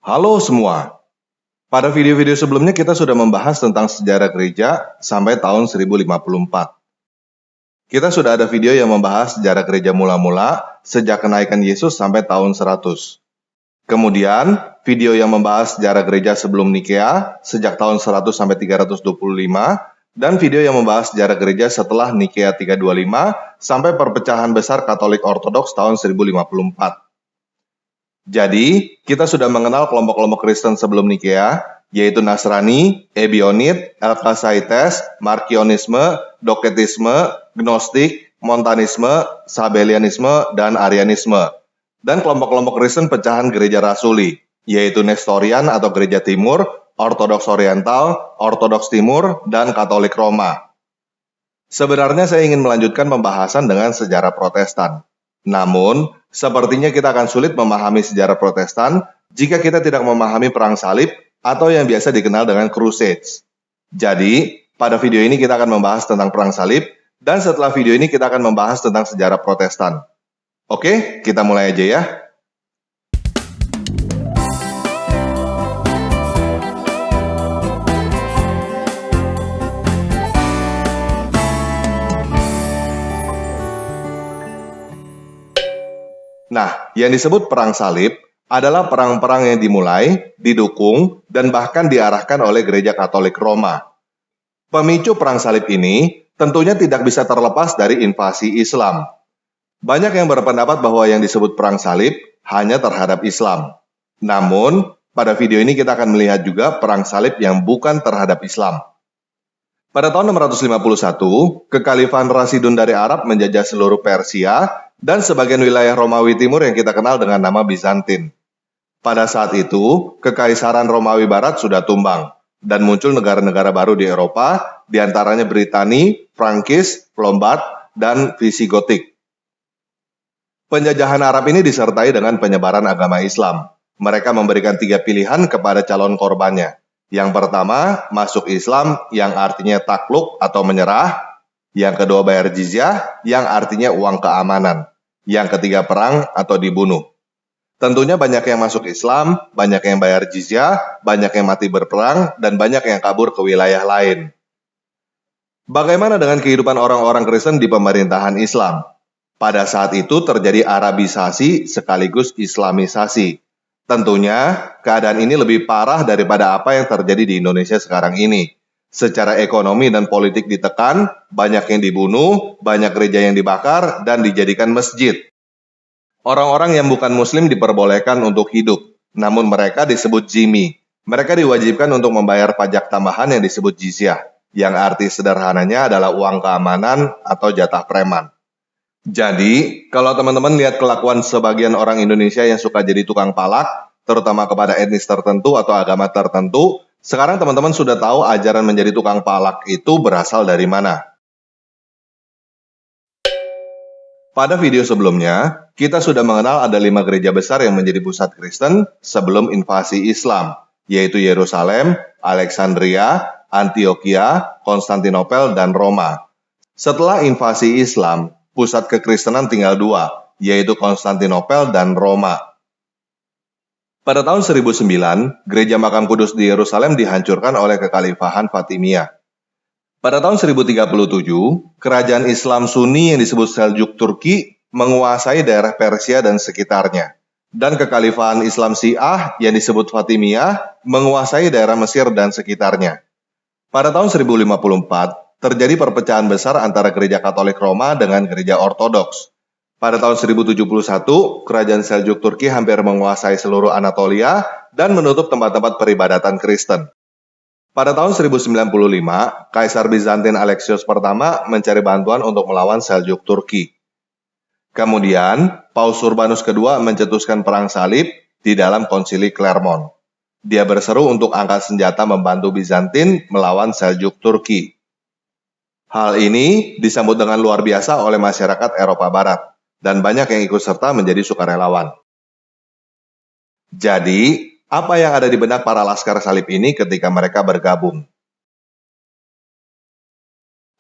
Halo semua, pada video-video sebelumnya kita sudah membahas tentang sejarah gereja sampai tahun 1054. Kita sudah ada video yang membahas sejarah gereja mula-mula sejak kenaikan Yesus sampai tahun 100. Kemudian, video yang membahas sejarah gereja sebelum Nikea sejak tahun 100 sampai 325 dan video yang membahas sejarah gereja setelah Nikea 325 sampai perpecahan besar Katolik Ortodoks tahun 1054. Jadi, kita sudah mengenal kelompok-kelompok Kristen sebelum Nikea, yaitu Nasrani, Ebionit, Elkasaites, Markionisme, Doketisme, Gnostik, Montanisme, Sabellianisme, dan Arianisme. Dan kelompok-kelompok Kristen pecahan gereja rasuli, yaitu Nestorian atau gereja timur, Ortodoks Oriental, Ortodoks Timur, dan Katolik Roma. Sebenarnya saya ingin melanjutkan pembahasan dengan sejarah Protestan. Namun, sepertinya kita akan sulit memahami sejarah Protestan jika kita tidak memahami perang salib atau yang biasa dikenal dengan Crusades. Jadi, pada video ini kita akan membahas tentang perang salib, dan setelah video ini kita akan membahas tentang sejarah Protestan. Oke, kita mulai aja ya. Nah, yang disebut perang salib adalah perang-perang yang dimulai, didukung, dan bahkan diarahkan oleh gereja Katolik Roma. Pemicu perang salib ini tentunya tidak bisa terlepas dari invasi Islam. Banyak yang berpendapat bahwa yang disebut perang salib hanya terhadap Islam. Namun, pada video ini kita akan melihat juga perang salib yang bukan terhadap Islam. Pada tahun 651, Kekhalifahan Rasidun dari Arab menjajah seluruh Persia dan sebagian wilayah Romawi Timur yang kita kenal dengan nama Bizantin. Pada saat itu, Kekaisaran Romawi Barat sudah tumbang, dan muncul negara-negara baru di Eropa, diantaranya Britania, Frankis, Lombard, dan Visigotik. Penjajahan Arab ini disertai dengan penyebaran agama Islam. Mereka memberikan 3 pilihan kepada calon korbannya. Yang pertama, masuk Islam yang artinya takluk atau menyerah. Yang kedua, bayar jizyah yang artinya uang keamanan. Yang ketiga, perang atau dibunuh. Tentunya banyak yang masuk Islam, banyak yang bayar jizyah, banyak yang mati berperang, dan banyak yang kabur ke wilayah lain. Bagaimana dengan kehidupan orang-orang Kristen di pemerintahan Islam? Pada saat itu terjadi Arabisasi sekaligus Islamisasi. Tentunya, keadaan ini lebih parah daripada apa yang terjadi di Indonesia sekarang ini. Secara ekonomi dan politik ditekan, banyak yang dibunuh, banyak gereja yang dibakar, dan dijadikan masjid. Orang-orang yang bukan muslim diperbolehkan untuk hidup, namun mereka disebut zimmi. Mereka diwajibkan untuk membayar pajak tambahan yang disebut jizyah, yang arti sederhananya adalah uang keamanan atau jatah preman. Jadi, kalau teman-teman lihat kelakuan sebagian orang Indonesia yang suka jadi tukang palak, terutama kepada etnis tertentu atau agama tertentu, sekarang teman-teman sudah tahu ajaran menjadi tukang palak itu berasal dari mana. Pada video sebelumnya, kita sudah mengenal ada 5 gereja besar yang menjadi pusat Kristen sebelum invasi Islam, yaitu Yerusalem, Alexandria, Antioquia, Konstantinopel, dan Roma. Setelah invasi Islam, pusat kekristenan tinggal 2, yaitu Konstantinopel dan Roma. Pada tahun 1009, gereja Makam Kudus di Yerusalem dihancurkan oleh Kekhalifahan Fatimiyah. Pada tahun 1037, kerajaan Islam Sunni yang disebut Seljuk Turki menguasai daerah Persia dan sekitarnya. Dan Kekhalifahan Islam Syiah yang disebut Fatimiyah menguasai daerah Mesir dan sekitarnya. Pada tahun 1054, terjadi perpecahan besar antara gereja Katolik Roma dengan gereja Ortodoks. Pada tahun 1071, kerajaan Seljuk Turki hampir menguasai seluruh Anatolia dan menutup tempat-tempat peribadatan Kristen. Pada tahun 1095, Kaisar Bizantin Alexios pertama mencari bantuan untuk melawan Seljuk Turki. Kemudian, Paus Urbanus II mencetuskan perang salib di dalam konsili Clermont. Dia berseru untuk angkat senjata membantu Bizantin melawan Seljuk Turki. Hal ini disambut dengan luar biasa oleh masyarakat Eropa Barat, dan banyak yang ikut serta menjadi sukarelawan. Jadi, apa yang ada di benak para laskar salib ini ketika mereka bergabung?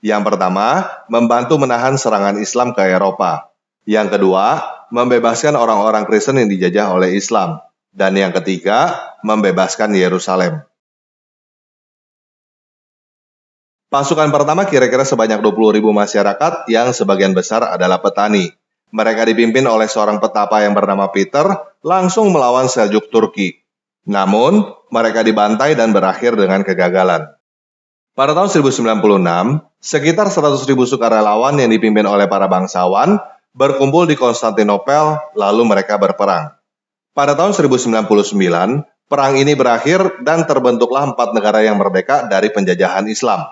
Yang pertama, membantu menahan serangan Islam ke Eropa. Yang kedua, membebaskan orang-orang Kristen yang dijajah oleh Islam. Dan yang ketiga, membebaskan Yerusalem. Pasukan pertama kira-kira sebanyak 20.000 masyarakat yang sebagian besar adalah petani. Mereka dipimpin oleh seorang petapa yang bernama Peter, langsung melawan Seljuk Turki. Namun, mereka dibantai dan berakhir dengan kegagalan. Pada tahun 1096, sekitar 100.000 sukarelawan yang dipimpin oleh para bangsawan berkumpul di Konstantinopel, lalu mereka berperang. Pada tahun 1099, perang ini berakhir dan terbentuklah 4 negara yang merdeka dari penjajahan Islam,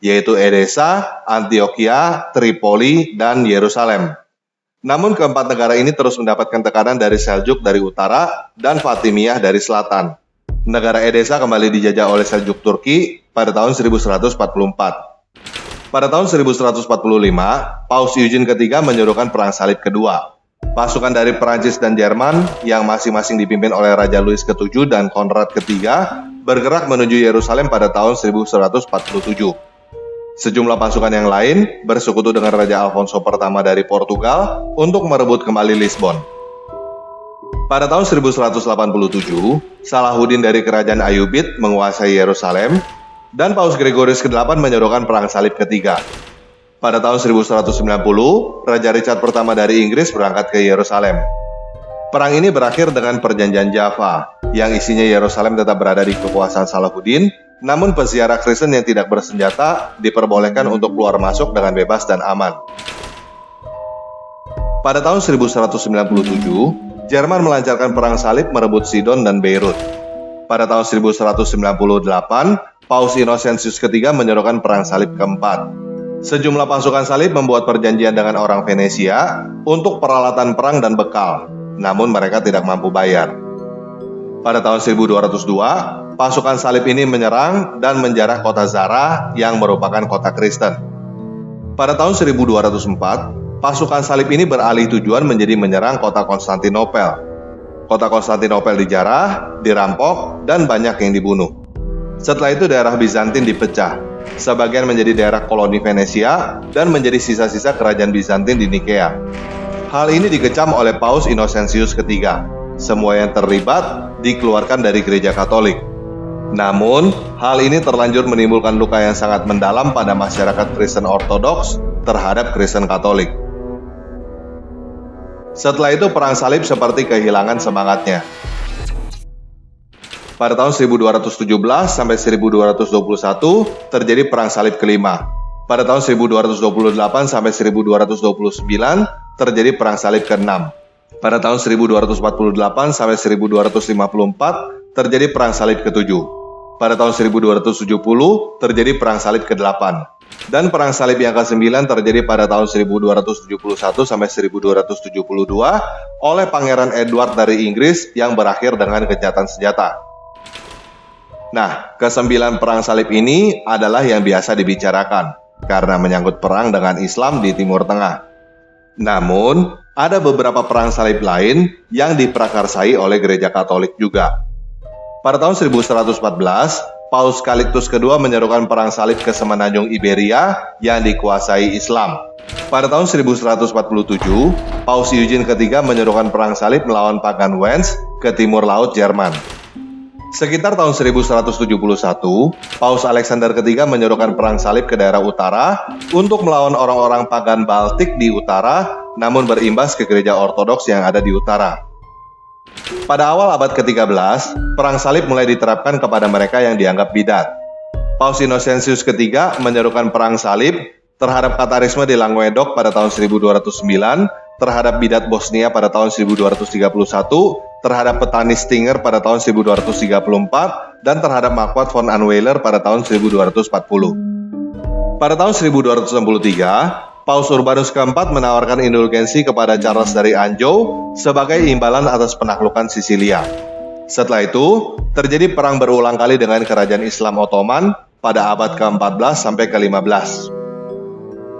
yaitu Edessa, Antioquia, Tripoli, dan Yerusalem. Namun keempat negara ini terus mendapatkan tekanan dari Seljuk dari utara dan Fatimiyah dari selatan. Negara Edessa kembali dijajah oleh Seljuk Turki pada tahun 1144. Pada tahun 1145, Paus Eugene III menyuruhkan Perang Salib Kedua. Pasukan dari Prancis dan Jerman yang masing-masing dipimpin oleh Raja Louis VII dan Konrad III bergerak menuju Yerusalem pada tahun 1147. Sejumlah pasukan yang lain bersekutu dengan Raja Alfonso pertama dari Portugal untuk merebut kembali Lisbon. Pada tahun 1187, Salahuddin dari Kerajaan Ayyubid menguasai Yerusalem, dan Paus Gregorius ke-8 menyuruhkan Perang Salib Ketiga. Pada tahun 1190, Raja Richard pertama dari Inggris berangkat ke Yerusalem. Perang ini berakhir dengan Perjanjian Jaffa, yang isinya Yerusalem tetap berada di kekuasaan Salahuddin, namun peziarah Kristen yang tidak bersenjata diperbolehkan untuk keluar masuk dengan bebas dan aman. Pada tahun 1197, Jerman melancarkan perang salib merebut Sidon dan Beirut. Pada tahun 1198, Paus Innocentius III menyuruhkan perang salib keempat. Sejumlah pasukan salib membuat perjanjian dengan orang Venesia untuk peralatan perang dan bekal, namun mereka tidak mampu bayar. Pada tahun 1202, pasukan salib ini menyerang dan menjarah kota Zara yang merupakan kota Kristen. Pada tahun 1204, pasukan salib ini beralih tujuan menjadi menyerang kota Konstantinopel. Kota Konstantinopel dijarah, dirampok, dan banyak yang dibunuh. Setelah itu daerah Bizantin dipecah. Sebagian menjadi daerah koloni Venesia dan menjadi sisa-sisa kerajaan Bizantin di Nikea. Hal ini dikecam oleh Paus Innocentius III. Semua yang terlibat dikeluarkan dari gereja Katolik. Namun, hal ini terlanjur menimbulkan luka yang sangat mendalam pada masyarakat Kristen Ortodoks terhadap Kristen Katolik. Setelah itu, perang salib seperti kehilangan semangatnya. Pada tahun 1217 sampai 1221 terjadi perang salib kelima. Pada tahun 1228 sampai 1229 terjadi perang salib ke-6. Pada tahun 1248 sampai 1254 terjadi perang salib ke-7. Pada tahun 1270 terjadi perang salib ke-8. Dan perang salib yang ke-9 terjadi pada tahun 1271 sampai 1272 oleh Pangeran Edward dari Inggris yang berakhir dengan gencatan senjata. Nah, ke-9 perang salib ini adalah yang biasa dibicarakan karena menyangkut perang dengan Islam di Timur Tengah. Namun, ada beberapa perang salib lain yang diprakarsai oleh Gereja Katolik juga. Pada tahun 1114, Paus Calixtus II menyerukan perang salib ke semenanjung Iberia yang dikuasai Islam. Pada tahun 1147, Paus Eugene III menyerukan perang salib melawan Pagan Wends ke timur laut Jerman. Sekitar tahun 1171, Paus Alexander III menyerukan perang salib ke daerah utara untuk melawan orang-orang Pagan Baltik di utara, namun berimbas ke gereja Ortodoks yang ada di utara. Pada awal abad ke-13, perang salib mulai diterapkan kepada mereka yang dianggap bidat. Paus Innocentius III menyerukan perang salib terhadap Katarisme di Languedoc pada tahun 1209, terhadap bidat Bosnia pada tahun 1231, terhadap petani Stinger pada tahun 1234, dan terhadap Marquard von Anweiler pada tahun 1240. Pada tahun 1263, Paus Urbanus keempat menawarkan indulgensi kepada Charles dari Anjou sebagai imbalan atas penaklukan Sisilia. Setelah itu, terjadi perang berulang kali dengan kerajaan Islam Ottoman pada abad ke-14 sampai ke-15.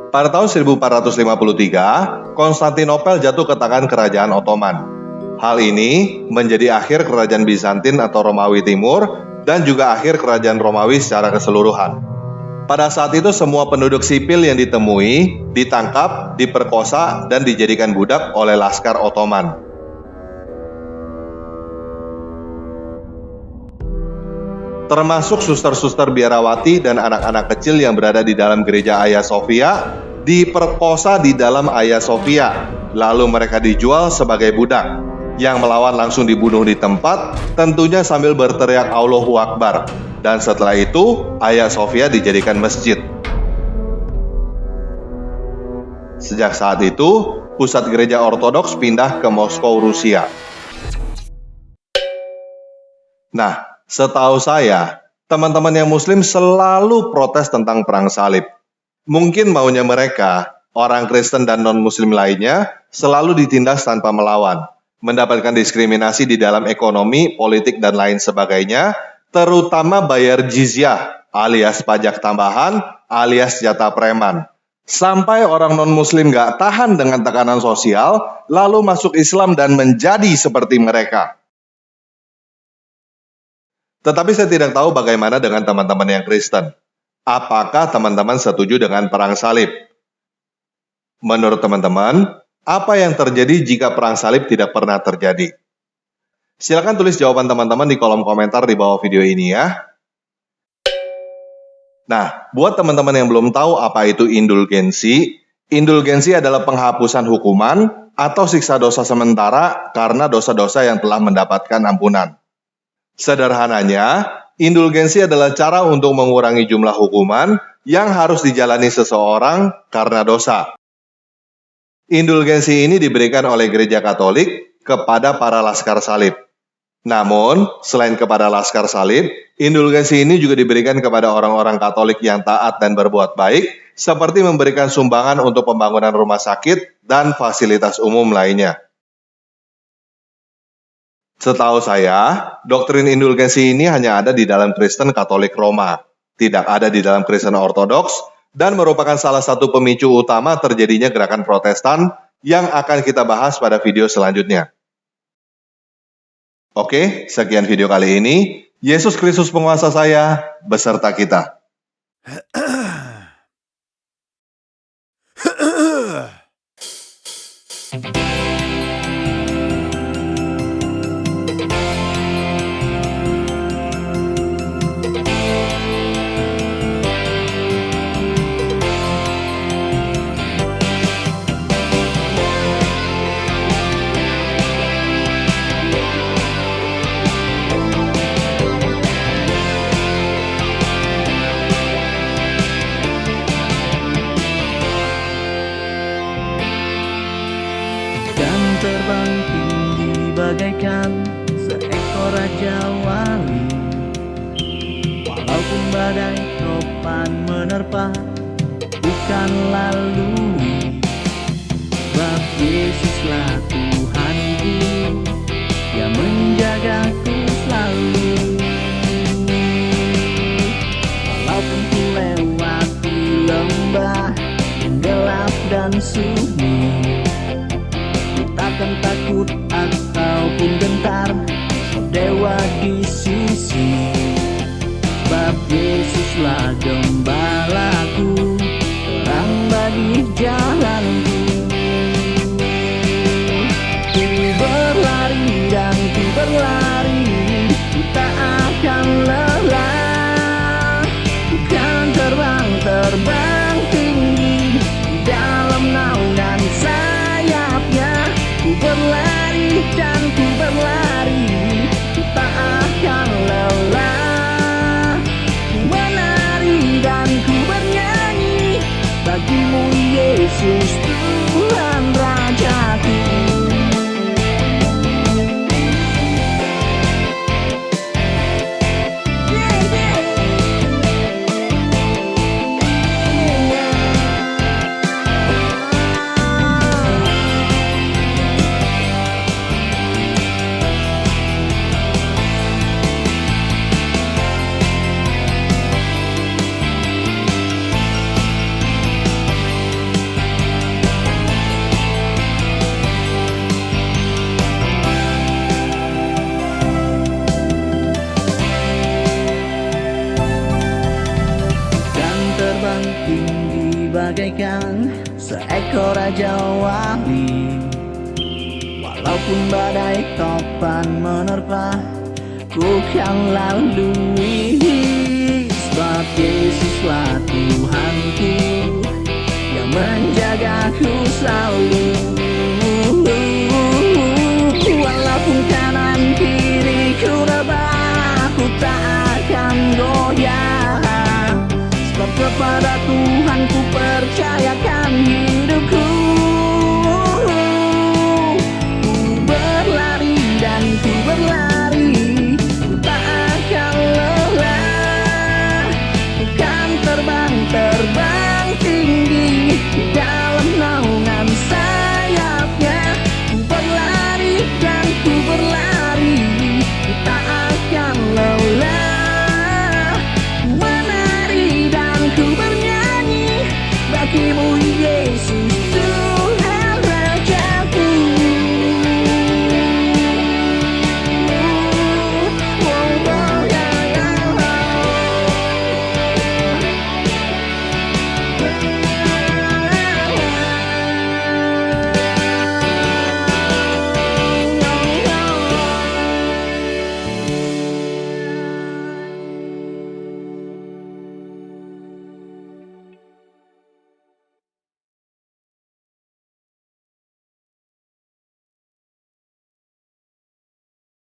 Pada tahun 1453, Konstantinopel jatuh ke tangan kerajaan Ottoman. Hal ini menjadi akhir kerajaan Bizantin atau Romawi Timur dan juga akhir kerajaan Romawi secara keseluruhan. Pada saat itu semua penduduk sipil yang ditemui ditangkap, diperkosa, dan dijadikan budak oleh Laskar Ottoman. termasuk suster-suster biarawati dan anak-anak kecil yang berada di dalam gereja Hagia Sophia, diperkosa di dalam Hagia Sophia, lalu mereka dijual sebagai budak. Yang melawan langsung dibunuh di tempat, tentunya sambil berteriak Allahu Akbar. Dan setelah itu, Hagia Sophia dijadikan masjid. Sejak saat itu, pusat gereja Ortodoks pindah ke Moskow, Rusia. Nah, setahu saya, teman-teman yang Muslim selalu protes tentang perang salib. Mungkin maunya mereka, orang Kristen dan non-Muslim lainnya, selalu ditindas tanpa melawan, mendapatkan diskriminasi di dalam ekonomi, politik, dan lain sebagainya, terutama bayar jizyah, alias pajak tambahan, alias jatah preman. Sampai orang non-Muslim gak tahan dengan tekanan sosial, lalu masuk Islam dan menjadi seperti mereka. Tetapi saya tidak tahu bagaimana dengan teman-teman yang Kristen. Apakah teman-teman setuju dengan perang salib? Menurut teman-teman, apa yang terjadi jika perang salib tidak pernah terjadi? Silakan tulis jawaban teman-teman di kolom komentar di bawah video ini ya. Nah, buat teman-teman yang belum tahu apa itu indulgensi, indulgensi adalah penghapusan hukuman atau siksa dosa sementara karena dosa-dosa yang telah mendapatkan ampunan. Sederhananya, indulgensi adalah cara untuk mengurangi jumlah hukuman yang harus dijalani seseorang karena dosa. Indulgensi ini diberikan oleh Gereja Katolik kepada para laskar salib. Namun, selain kepada laskar salib, indulgensi ini juga diberikan kepada orang-orang Katolik yang taat dan berbuat baik, seperti memberikan sumbangan untuk pembangunan rumah sakit dan fasilitas umum lainnya. Setahu saya, doktrin indulgensi ini hanya ada di dalam Kristen Katolik Roma, tidak ada di dalam Kristen Ortodoks, dan merupakan salah satu pemicu utama terjadinya gerakan Protestan yang akan kita bahas pada video selanjutnya. Oke, sekian video kali ini. Yesus Kristus penguasa saya, beserta kita. Terbang tinggi bagaikan seekor raja wali, walaupun badai topan menerpa bukan lalui. Sebab Yesuslah Tuhanku, Dia menjagaku selalu. Walaupun ku lewati lembah yang gelap dan sunyi, takkan takut ataupun gentar, oh Dewa di sisi. Sebab Yesuslah gembalaku, terang bagi jalanku. Ku berlari dan ku berlari, ku tak akan lelah. Ku kan terbang tinggi di dalam naungan sayapnya. Ku berlari dan ku berlari, ku tak akan lelah. Ku menari dan ku bernyanyi, bagimu Yesus Tuhan Rajaku. Tinggi bagaikan seekor raja wali, walaupun badai topan menerpa ku kan lalui sebagai sesuatu Tuhanku yang menjagaku selalu. Walaupun kanan kiriku rebah, ku tak akan goyah, sebab kepada Tuhan ku percayakan hidupku. Ku berlari dan ku berlari, ku tak akan lelah. Ku kan terbang tinggi di dalam naungan sayapnya. Ku berlari dan ku berlari, ku tak akan lelah. Ku menari dan ku bernyanyi bagimu